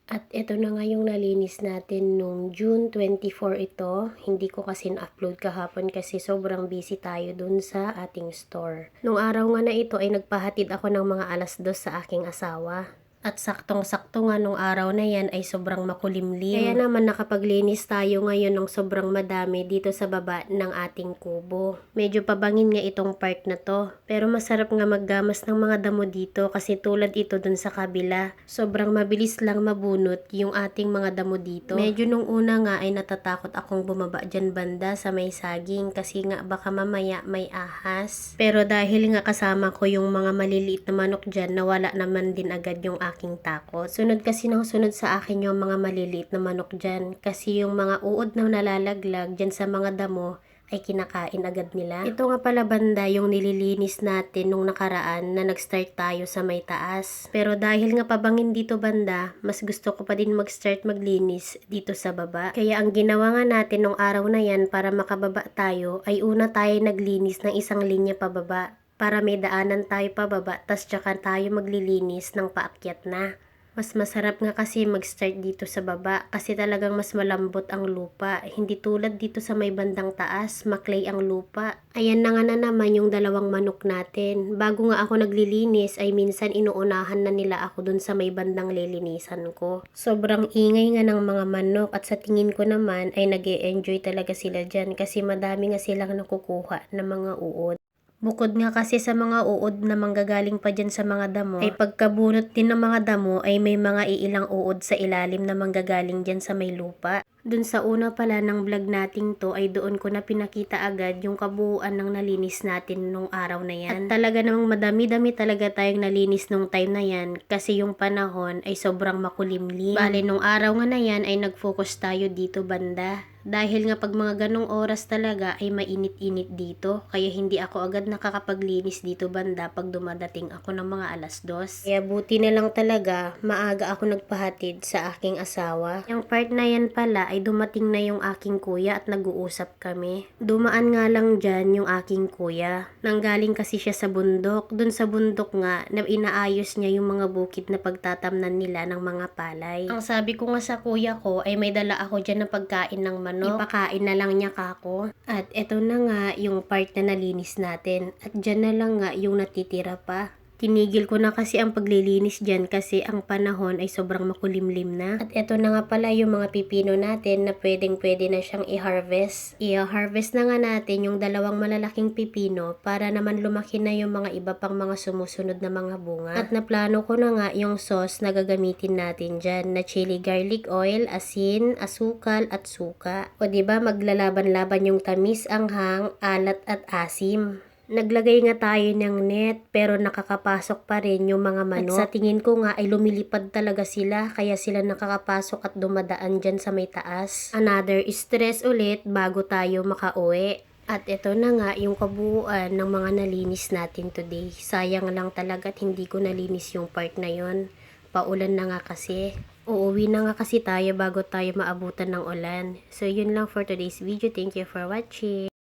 At ito na nga yung nalinis natin nung June 24 ito. Hindi ko kasi na-upload kahapon kasi sobrang busy tayo dun sa ating store. Nung araw nga na ito ay nagpahatid ako ng mga 2:00 sa aking asawa. At saktong-sakto nga nung araw na yan ay sobrang makulimlim. Kaya naman nakapaglinis tayo ngayon ng sobrang madami dito sa baba ng ating kubo. Medyo pabangin nga itong part na to. Pero masarap nga maggamas ng mga damo dito kasi tulad ito dun sa kabila. Sobrang mabilis lang mabunot yung ating mga damo dito. Medyo nung una nga ay natatakot akong bumaba dyan banda sa may saging kasi nga baka mamaya may ahas. Pero dahil nga kasama ko yung mga maliliit na manok dyan, nawala naman din agad yung aking takot. Sunod kasi ng sunod sa akin yung mga maliliit na manok dyan kasi yung mga uod na nalalaglag dyan sa mga damo ay kinakain agad nila. Ito nga pala banda yung nililinis natin nung nakaraan na nag-start tayo sa may taas. Pero dahil nga pabangin dito banda, mas gusto ko pa din mag-start maglinis dito sa baba. Kaya ang ginawa nga natin nung araw na yan para makababa tayo ay una tayo naglinis ng isang linya pababa para may daanan tayo pababa tas tsaka tayo maglilinis ng paakyat na. Mas masarap nga kasi mag-start dito sa baba kasi talagang mas malambot ang lupa. Hindi tulad dito sa may bandang taas, maklay ang lupa. Ayan na nga na naman yung dalawang manok natin. Bago nga ako naglilinis ay minsan inuunahan na nila ako dun sa may bandang lilinisan ko. Sobrang ingay nga ng mga manok at sa tingin ko naman ay nag-e-enjoy talaga sila dyan kasi madami nga silang nakukuha ng mga uod. Bukod nga kasi sa mga uod na manggagaling pa dyan sa mga damo, ay pagkabunot din ng mga damo ay may mga iilang uod sa ilalim na manggagaling dyan sa may lupa. Dun sa una pala ng vlog nating to ay doon ko na pinakita agad yung kabuuan ng nalinis natin nung araw na yan. At talaga namang madami-dami talaga tayong nalinis nung time na yan kasi yung panahon ay sobrang makulimlim. Bale nung araw nga na yan ay nag-focus tayo dito banda. Dahil nga pag mga ganong oras talaga ay mainit-init dito. Kaya hindi ako agad nakakapaglinis dito banda pag dumadating ako ng mga 2:00. Kaya buti na lang talaga maaga ako nagpahatid sa aking asawa. Yung part na yan pala ay dumating na yung aking kuya at nag-uusap kami. Dumaan nga lang dyan yung aking kuya. Nanggaling kasi siya sa bundok. Dun sa bundok nga na inaayos niya yung mga bukid na pagtatamnan nila ng mga palay. Ang sabi ko nga sa kuya ko ay may dala ako dyan na pagkain ng manok. Ipakain na lang niya kako. At eto na nga yung part na nalinis natin. At dyan na lang nga yung natitira pa. Tinigil ko na kasi ang paglilinis dyan kasi ang panahon ay sobrang makulimlim na. At eto na nga pala yung mga pipino natin na pwedeng-pwede na siyang i-harvest. I-harvest na nga natin yung dalawang malalaking pipino para naman lumaki na yung mga iba pang mga sumusunod na mga bunga. At naplano ko na nga yung sauce na gagamitin natin dyan na chili garlic oil, asin, asukal at suka. O diba maglalaban-laban yung tamis, anghang, alat at asim. Naglagay nga tayo ng net pero nakakapasok pa rin yung mga manok. At sa tingin ko nga ay lumilipad talaga sila kaya sila nakakapasok at dumadaan dyan sa may taas. Another stress ulit bago tayo makauwi. At ito na nga yung kabuuan ng mga nalinis natin today. Sayang lang talaga at hindi ko nalinis yung part na yon. Paulan na nga kasi. Uuwi na nga kasi tayo bago tayo maabutan ng ulan. So yun lang for today's video. Thank you for watching.